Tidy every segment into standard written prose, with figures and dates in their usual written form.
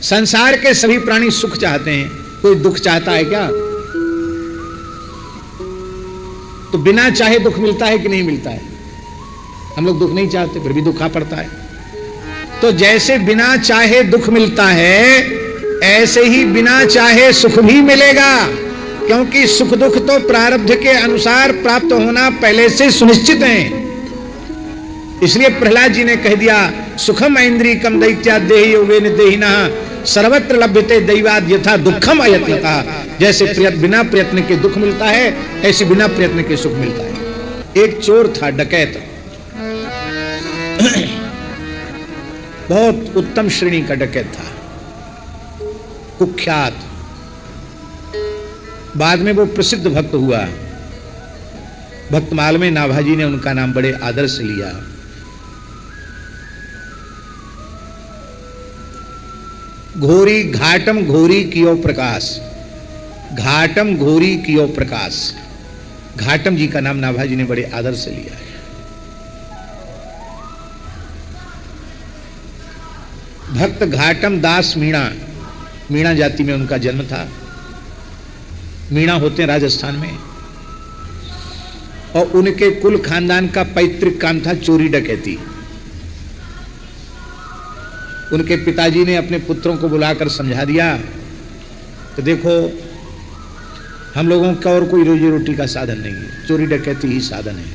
संसार के सभी प्राणी सुख चाहते हैं, कोई दुख चाहता है क्या? तो बिना चाहे दुख मिलता है कि नहीं मिलता है? हम लोग दुख नहीं चाहते फिर भी दुखा पड़ता है। तो जैसे बिना चाहे दुख मिलता है, ऐसे ही बिना चाहे सुख भी मिलेगा, क्योंकि सुख दुख तो प्रारब्ध के अनुसार प्राप्त होना पहले से सुनिश्चित है। इसलिए प्रहलाद जी ने कह दिया, सुखम ऐन्द्रियकम दैत्या देहि योगेन देहिनः सर्वत्र लभ्यते दैवाद यथा दुखम अयत्नतः। जैसे बिना प्रयत्न के दुख मिलता है, ऐसे बिना प्रयत्न के सुख मिलता है। एक चोर था, डकैत, बहुत उत्तम श्रेणी का डकैत था, कुख्यात। बाद में वो प्रसिद्ध भक्त हुआ। भक्तमाल में नाभाजी ने उनका नाम बड़े आदर से लिया। घोरी घाटम घोरी कियो प्रकाश, घाटम घोरी कियो प्रकाश। घाटम जी का नाम नाभाजी ने बड़े आदर से लिया है। भक्त घाटम दास मीणा, मीणा जाति में उनका जन्म था। मीणा होते हैं राजस्थान में, और उनके कुल खानदान का पैतृक काम था चोरी डकैती। उनके पिताजी ने अपने पुत्रों को बुलाकर समझा दिया कि देखो, हम लोगों का और कोई रोजी रोटी का साधन नहीं है, चोरी डकैती ही साधन है।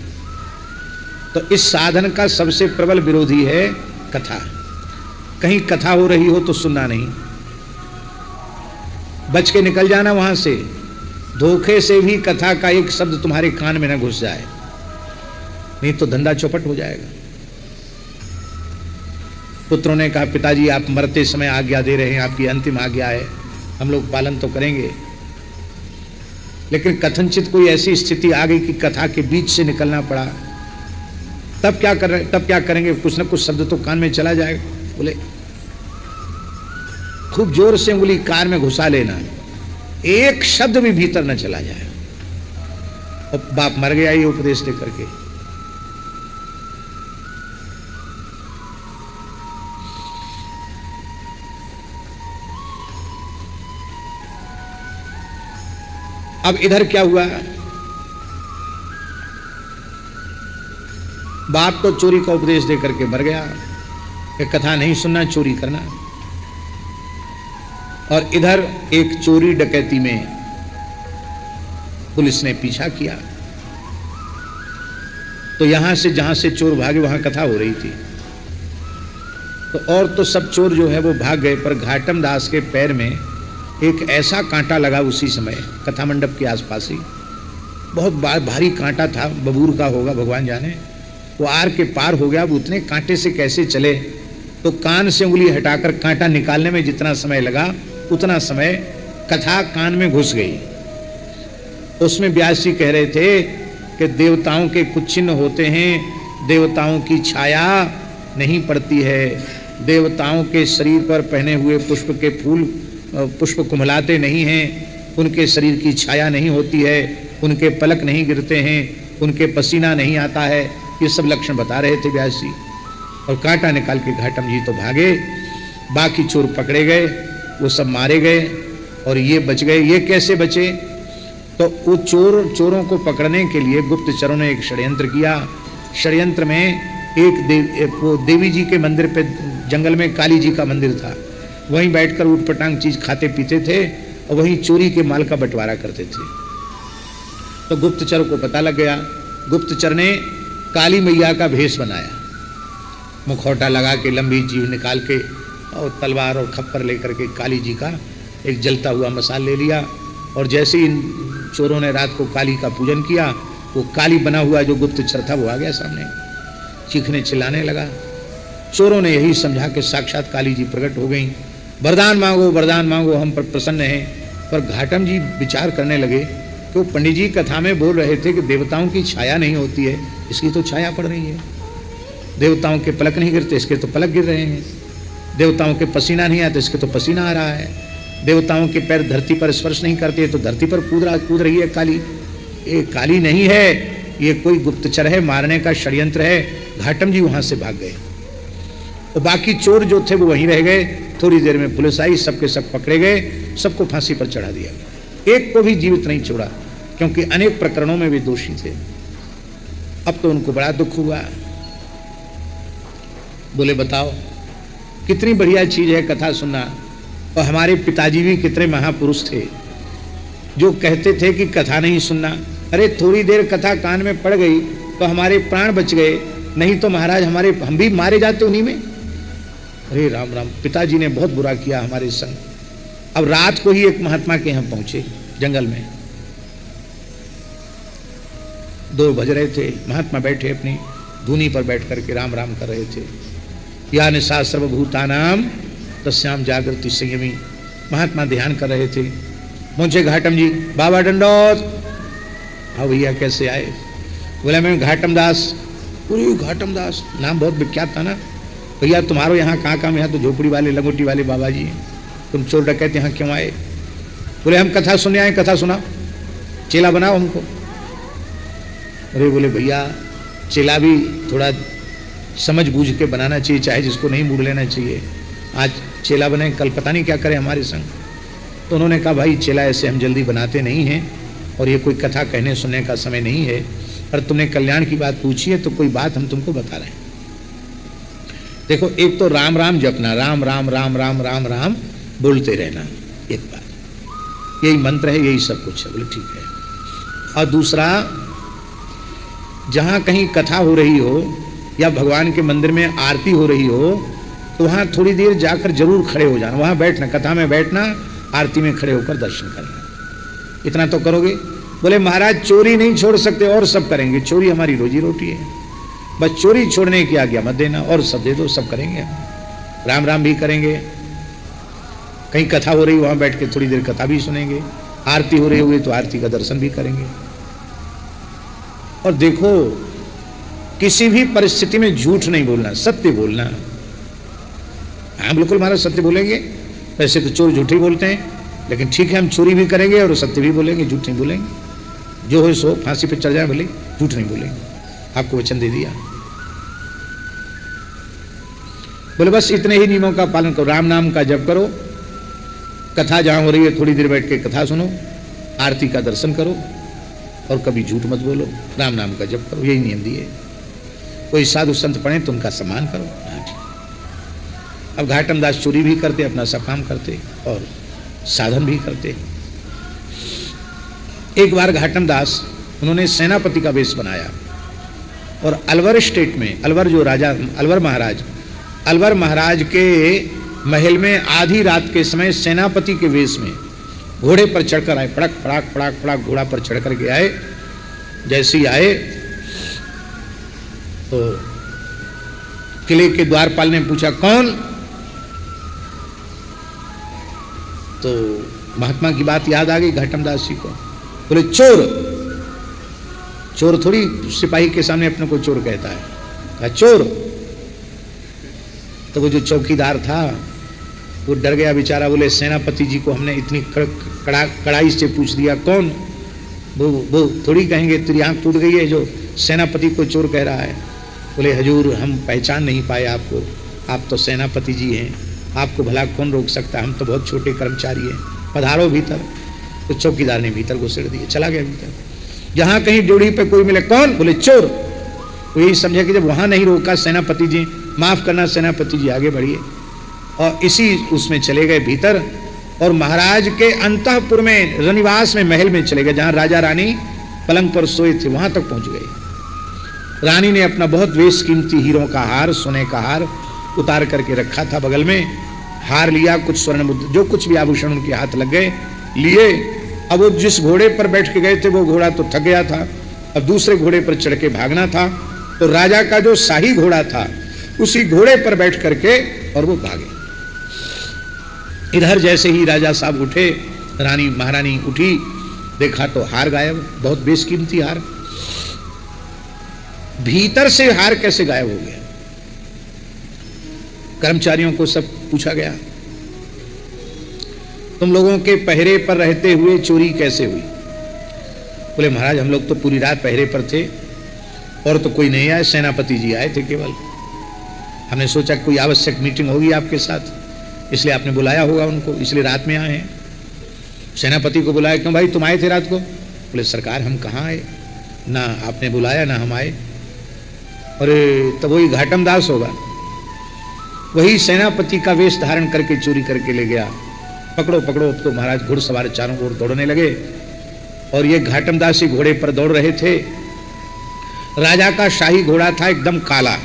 तो इस साधन का सबसे प्रबल विरोधी है कथा। कहीं कथा हो रही हो तो सुनना नहीं, बच के निकल जाना वहां से। धोखे से भी कथा का एक शब्द तुम्हारे कान में न घुस जाए, नहीं तो धंधा चौपट हो जाएगा। पुत्रों ने कहा, पिताजी आप मरते समय आज्ञा दे रहे हैं, आपकी अंतिम आज्ञा है, हम लोग पालन तो करेंगे। लेकिन कथनचित कोई ऐसी स्थिति आ गई कि कथा के बीच से निकलना पड़ा, तब क्या करेंगे? कुछ न कुछ शब्द तो कान में चला जाएगा। बोले खूब जोर से उंगली कार में घुसा लेना, एक शब्द भी भीतर न चला जाए। और बाप मर गया ये उपदेश दे करके। अब इधर क्या हुआ? बाप तो चोरी का उपदेश दे करके मर गया कि कथा नहीं सुनना, चोरी करना। और इधर एक चोरी डकैती में पुलिस ने पीछा किया, तो यहां से जहां से चोर भागे वहां कथा हो रही थी। तो और तो सब चोर जो है वो भाग गए, पर घाटम दास के पैर में एक ऐसा कांटा लगा उसी समय, कथा मंडप के आसपास ही। बहुत भारी कांटा था, बबूर का होगा भगवान जाने। वो आर के पार हो गया। अब उतने कांटे से कैसे चले? तो कान से उंगली हटाकर कांटा निकालने में जितना समय लगा, उतना समय कथा कान में घुस गई। उसमें व्यास जी कह रहे थे कि देवताओं के कुछ चिन्ह होते हैं, देवताओं की छाया नहीं पड़ती है। देवताओं के शरीर पर पहने हुए पुष्प के फूल, पुष्प कुम्हलाते नहीं हैं, उनके शरीर की छाया नहीं होती है, उनके पलक नहीं गिरते हैं, उनके पसीना नहीं आता है। ये सब लक्षण बता रहे थे व्यास जी। और कांटा निकाल के घाटम जी तो भागे, बाकी चोर पकड़े गए, वो सब मारे गए और ये बच गए। ये कैसे बचे? तो वो चोरों को पकड़ने के लिए गुप्तचरों ने एक षड्यंत्र किया। षड्यंत्र में वो देवी जी के मंदिर पे, जंगल में काली जी का मंदिर था, वहीं बैठकर ऊटपटांग चीज खाते पीते थे और वहीं चोरी के माल का बंटवारा करते थे। तो गुप्तचर को पता लग गया। गुप्तचर ने काली मैया का भेष बनाया, मुखौटा लगा के, लंबी जीभ निकाल के और तलवार और खप्पर लेकर के काली जी का एक जलता हुआ मसाल ले लिया। और जैसे ही इन चोरों ने रात को काली का पूजन किया, वो काली बना हुआ जो गुप्तचर था वो आ गया सामने, चीखने चिल्लाने लगा। चोरों ने यही समझा कि साक्षात काली जी प्रकट हो गई, वरदान मांगो, वरदान मांगो, हम पर प्रसन्न हैं। पर घाटम जी विचार करने लगे कि वो पंडित जी कथा में बोल रहे थे कि देवताओं की छाया नहीं होती है, इसकी तो छाया पड़ रही है। देवताओं के पलक नहीं गिरते, इसके तो पलक गिर रहे हैं। देवताओं के पसीना नहीं आता, इसके तो पसीना आ रहा है। देवताओं के पैर धरती पर स्पर्श नहीं करते, तो धरती पर कूद रही है काली। ये काली नहीं है, ये कोई गुप्तचर है, मारने का षड्यंत्र है। घाटम जी वहां से भाग गए और बाकी चोर जो थे वो वहीं रह गए। थोड़ी देर में पुलिस आई, सबके सब पकड़े गए, सबको फांसी पर चढ़ा दिया गया, एक को भी जीवित नहीं छोड़ा, क्योंकि अनेक प्रकरणों में वे दोषी थे। अब तो उनको बड़ा दुख हुआ। बोले बताओ कितनी बढ़िया चीज है कथा सुनना। और हमारे पिताजी भी कितने महापुरुष थे जो कहते थे कि कथा नहीं सुनना। अरे थोड़ी देर कथा कान में पड़ गई तो हमारे प्राण बच गए, नहीं तो महाराज हम भी मारे जाते उन्हीं में। अरे राम राम, पिताजी ने बहुत बुरा किया हमारे संग। अब रात को ही एक महात्मा के यहाँ पहुंचे जंगल में, 2 बज रहे थे, महात्मा बैठे अपनी धूनी पर बैठ करके राम राम कर रहे थे। या निशा सर्वभूतानाम तस्याम जागृति संयमी, महात्मा ध्यान कर रहे थे। पहुंचे घाटम जी, बाबा दंडौत। हाँ भैया कैसे आए? बोला मैं घाटम दास। पूरी घाटम दास नाम बहुत विख्यात था ना। भैया तुम्हारो यहाँ कहाँ काम? यहाँ तो झोपड़ी वाले लंगोटी वाले बाबा जी हैं, तुम चोर डकैत यहाँ क्यों आए? बोले हम कथा सुनने आए, कथा सुनाओ, चेला बनाओ हमको। अरे बोले भैया चेला भी थोड़ा समझ बूझ के बनाना चाहिए, चाहे जिसको नहीं मूड लेना चाहिए। आज चेला बने, कल पता नहीं क्या करे हमारे संग। तो उन्होंने कहा भाई चेला ऐसे हम जल्दी बनाते नहीं हैं, और ये कोई कथा कहने सुनने का समय नहीं है, और तुमने कल्याण की बात पूछी है तो कोई बात हम तुमको बता रहे हैं। देखो एक तो राम राम जपना, राम राम राम राम राम राम बोलते रहना, एक बात, यही मंत्र है, यही सब कुछ है। बोले ठीक है। और दूसरा, जहाँ कहीं कथा हो रही हो या भगवान के मंदिर में आरती हो रही हो तो वहाँ थोड़ी देर जाकर जरूर खड़े हो जाना, वहाँ बैठना, कथा में बैठना, आरती में खड़े होकर दर्शन करना, इतना तो करोगे। बोले महाराज चोरी नहीं छोड़ सकते, और सब करेंगे, चोरी हमारी रोजी रोटी है, बस चोरी छोड़ने की आज्ञा मत देना, और सब दे दो, सब करेंगे हम। राम राम भी करेंगे, कहीं कथा हो रही वहाँ बैठ के थोड़ी देर कथा भी सुनेंगे, आरती हो रही होगी तो आरती का दर्शन भी करेंगे। और देखो किसी भी परिस्थिति में झूठ नहीं बोलना, सत्य बोलना। हाँ बिल्कुल महाराज सत्य बोलेंगे, वैसे तो चोर झूठ ही बोलते हैं, लेकिन ठीक है हम चोरी भी करेंगे और सत्य भी बोलेंगे, झूठ नहीं बोलेंगे। जो हो सो फांसी पे चढ़ जाए भले, झूठ नहीं बोलेंगे, आपको वचन दे दिया। बोले बस इतने ही नियमों का पालन करो, राम नाम का जप करो, कथा जहां हो रही है थोड़ी देर बैठ के कथा सुनो, आरती का दर्शन करो, और कभी झूठ मत बोलो, राम नाम का जप करो, यही नियम दिए। कोई साधु संत पढ़े तो उनका सम्मान करो। अब घाटम दास चोरी भी करते, अपना सब काम करते और साधन भी करते। एक बार घाटम दास उन्होंने सेनापति का वेश बनाया और अलवर स्टेट में, अलवर जो राजा, अलवर महाराज के महल में आधी रात के समय सेनापति के वेश में घोड़े पर चढ़कर आए, पड़क पड़ाक पड़ाक पड़ाक घोड़ा पर चढ़ करके आए। जैसे ही आए तो किले के द्वारपाल ने पूछा कौन? तो महात्मा की बात याद आ गई घाटम दास जी को। बोले चोर। चोर थोड़ी सिपाही के सामने अपने को चोर कहता है, कहा चोर। तो वो जो चौकीदार था वो डर गया बेचारा। बोले सेनापति जी को हमने इतनी कड़ाई से पूछ दिया कौन? वो थोड़ी कहेंगे तेरी आंख टूट गई है जो सेनापति को चोर कह रहा है। बोले हजूर हम पहचान नहीं पाए आपको, आप तो सेनापति जी हैं, आपको भला कौन रोक सकता है, हम तो बहुत छोटे कर्मचारी हैं, पधारो भीतर। तो चौकीदार ने भीतर घुसेड़ दिए, चला गया भीतर। जहाँ कहीं ड्योढ़ी पे कोई मिले कौन? बोले चोर। वो यही समझा कि जब वहाँ नहीं रोका सेनापति जी, माफ़ करना सेनापति जी आगे बढ़िए, और इसी उसमें चले गए भीतर। और महाराज के अंतःपुर में, रनिवास में, महल में चले गए, जहाँ राजा रानी पलंग पर सोए थे, वहाँ तक पहुँच गए। रानी ने अपना बहुत बेशकीमती हीरों का हार, सोने का हार उतार करके रखा था बगल में, हार लिया, कुछ स्वर्ण मुद्रा, जो कुछ भी आभूषण उनके हाथ लग गए लिए। अब वो जिस घोड़े पर बैठ के गए थे वो घोड़ा तो थक गया था, अब दूसरे घोड़े पर चढ़ के भागना था। तो राजा का जो शाही घोड़ा था उसी घोड़े पर बैठ करके और वो भागे। इधर जैसे ही राजा साहब उठे, रानी महारानी उठी, देखा तो हार गायब, बहुत बेशकीमती हार। भीतर से हार कैसे गायब हो गया? कर्मचारियों को सब पूछा गया, तुम लोगों के पहरे पर रहते हुए चोरी कैसे हुई? बोले महाराज हम लोग तो पूरी रात पहरे पर थे और तो कोई नहीं आए, सेनापति जी आए थे केवल। हमने सोचा कोई आवश्यक मीटिंग होगी आपके साथ, इसलिए आपने बुलाया होगा उनको, इसलिए रात में आए हैं। सेनापति को बुलाया, क्यों भाई तुम आए थे रात को? बोले सरकार हम कहाँ आए, ना आपने बुलाया ना हम आए। अरे तब वही घाटम दास होगा, वही सेनापति का वेश धारण करके चोरी करके ले गया। पकड़ो पकड़ो, तो महाराज घुड़सवार चारों ओर दौड़ने लगे और ये घाटम दास ही घोड़े पर दौड़ रहे थे। राजा का शाही घोड़ा था एकदम काला,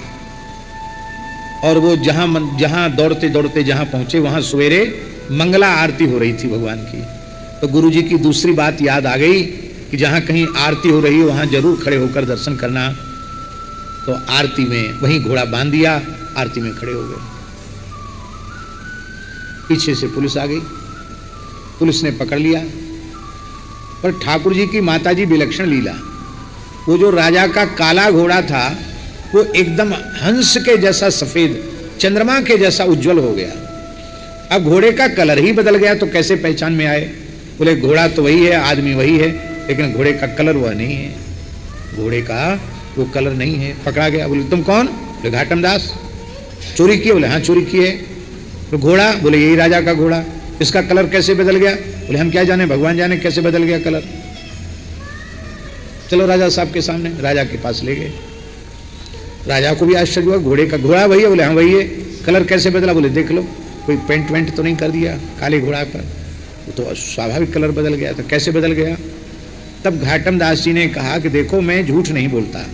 और वो जहां दौड़ते दौड़ते जहां पहुंचे वहां सवेरे मंगला आरती हो रही थी भगवान की। तो गुरुजी की दूसरी बात याद आ गई कि जहां कहीं आरती हो रही हो वहां जरूर खड़े होकर दर्शन करना। तो आरती में वहीं घोड़ा बांध दिया, आरती में खड़े हो गए। पीछे से पुलिस आ गई, पुलिस ने पकड़ लिया। पर ठाकुर जी की माताजी विलक्षण लीला, वो जो राजा का काला घोड़ा था वो एकदम हंस के जैसा सफेद, चंद्रमा के जैसा उज्जवल हो गया। अब घोड़े का कलर ही बदल गया, तो कैसे पहचान में आए? बोले घोड़ा तो वही है, आदमी वही है, लेकिन घोड़े का कलर वह नहीं है, घोड़े का वो कलर नहीं है। पकड़ा गया। बोले तुम कौन? बोले घाटम दास। चोरी की? बोले हाँ चोरी की है। तो घोड़ा? बोले यही राजा का घोड़ा। इसका कलर कैसे बदल गया? बोले हम क्या जाने, भगवान जाने कैसे बदल गया कलर। चलो राजा साहब के सामने, राजा के पास ले गए। राजा को भी आश्चर्य हुआ, घोड़े का घोड़ा वही है? बोले हाँ वही है। कलर कैसे बदला? बोले देख लो, कोई पेंट वेंट तो नहीं कर दिया काले घोड़ा पर, तो स्वाभाविक कलर बदल गया। तो कैसे बदल गया? तब घाटम दास जी ने कहा कि देखो मैं झूठ नहीं बोलता,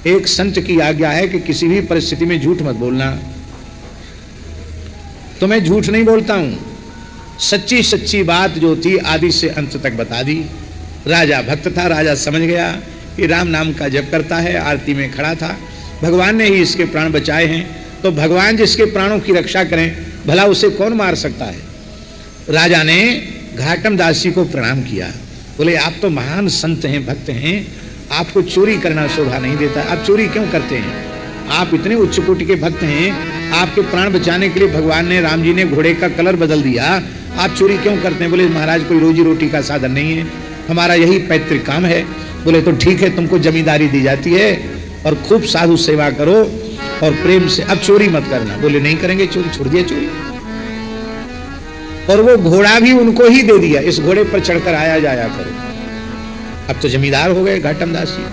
एक संत की आज्ञा है कि किसी भी परिस्थिति में झूठ मत बोलना, तो मैं झूठ नहीं बोलता हूं। सच्ची सच्ची बात जो थी आदि से अंत तक बता दी। राजा भक्त था, राजा समझ गया कि राम नाम का जप करता है, आरती में खड़ा था, भगवान ने ही इसके प्राण बचाए हैं, तो भगवान जिसके प्राणों की रक्षा करें भला उसे कौन मार सकता है। राजा ने घाटम दास जी को प्रणाम किया। बोले आप तो महान संत हैं, भक्त हैं, आपको चोरी करना शोभा नहीं देता, आप चोरी क्यों करते हैं? आप इतने उच्च कोटि के भक्त हैं, आपके प्राण बचाने के लिए भगवान ने, राम जी ने घोड़े का कलर बदल दिया, आप चोरी क्यों करते हैं? बोले महाराज कोई रोजी रोटी का साधन नहीं है, हमारा यही पैतृक काम है। बोले तो ठीक है, तुमको जमींदारी दी जाती है और खूब साधु सेवा करो और प्रेम से, अब चोरी मत करना। बोले नहीं करेंगे चोरी, छोड़ दिया चोरी। और वो घोड़ा भी उनको ही दे दिया, इस घोड़े पर चढ़कर आया जाया करो। अब तो जमींदार हो गए घाटम दास जी,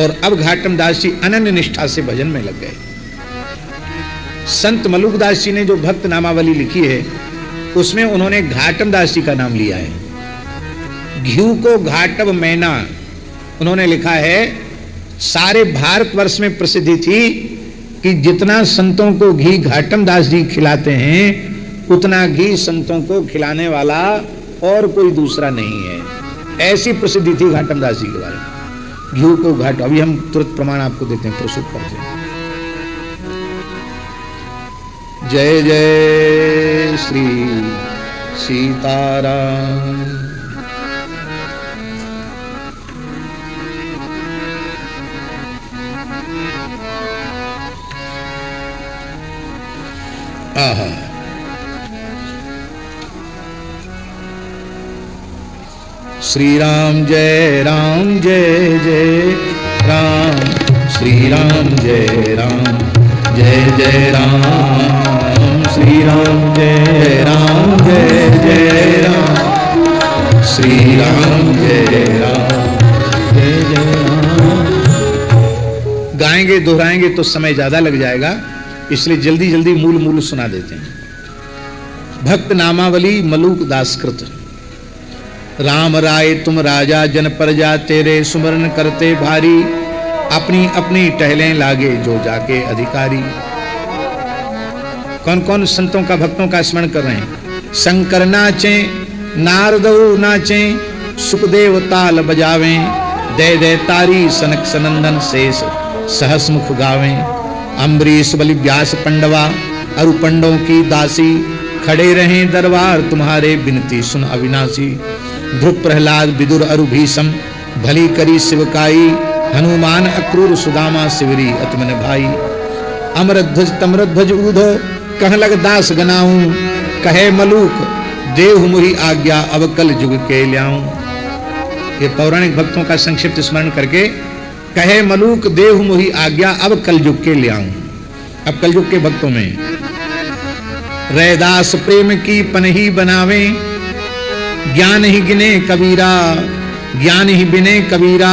और अब घाटम दास जी अनन्य निष्ठा से भजन में लग गए। संत मलुक दास जी ने जो भक्त नामावली लिखी है उसमें उन्होंने घाटम दास जी का नाम लिया है। घी को घाटव मैना उन्होंने लिखा है। सारे भारतवर्ष में प्रसिद्धि थी कि जितना संतों को घी घाटम दास जी खिलाते हैं उतना घी संतों को खिलाने वाला और कोई दूसरा नहीं है। ऐसी प्रसिद्धि थी घाटम दास जी के बारे में। घी को घाट, अभी हम तुरंत प्रमाण आपको देते हैं, प्रस्तुत करते हैं। जय जय श्री सीताराम। आहा, श्री राम जय जय राम, श्री राम जय जय राम, श्री राम जय राम, श्री राम जय राम। गाएंगे दोहराएंगे तो समय ज्यादा लग जाएगा, इसलिए जल्दी जल्दी मूल सुना देते हैं। भक्त नामावली मलूक दासकृत। राम राय तुम राजा जन प्रजा, तेरे सुमरन करते भारी, अपनी अपनी टहलें लागे जो जाके अधिकारी। कौन कौन संतों का, भक्तों का स्मरण कर रहे हैं? शंकर नाचे, नारदऊ नाचे, सुखदेव ताल बजावें, दे तारी सनक सनंदन शेष सहसमुख गावें। अम्बरीश बलि व्यास पंडवा अरु पंडों की दासी, खड़े रहें दरबार तुम्हारे बिनती सुन अविनाशी। ध्रुव प्रहलाद विदुर अरु भीषम, भली करी शिवकाई, हनुमान अक्रूर सुदामा शिवरी अतमन भाई। अमरध्वज तमरध्वज ऊधो, कह लग दास गनाऊं, कहे मलूक देव मुहि आज्ञा, अब कल जुग के ल्याऊं। ये पौराणिक भक्तों का संक्षिप्त स्मरण करके, कहे मलूक देव मुहि आज्ञा, अब कलयुग के ले आऊं। अब कलयुग के भक्तों में रैदास प्रेम की पनही बनावे, ज्ञान ही गिने कबीरा, ज्ञान ही बिने कबीरा,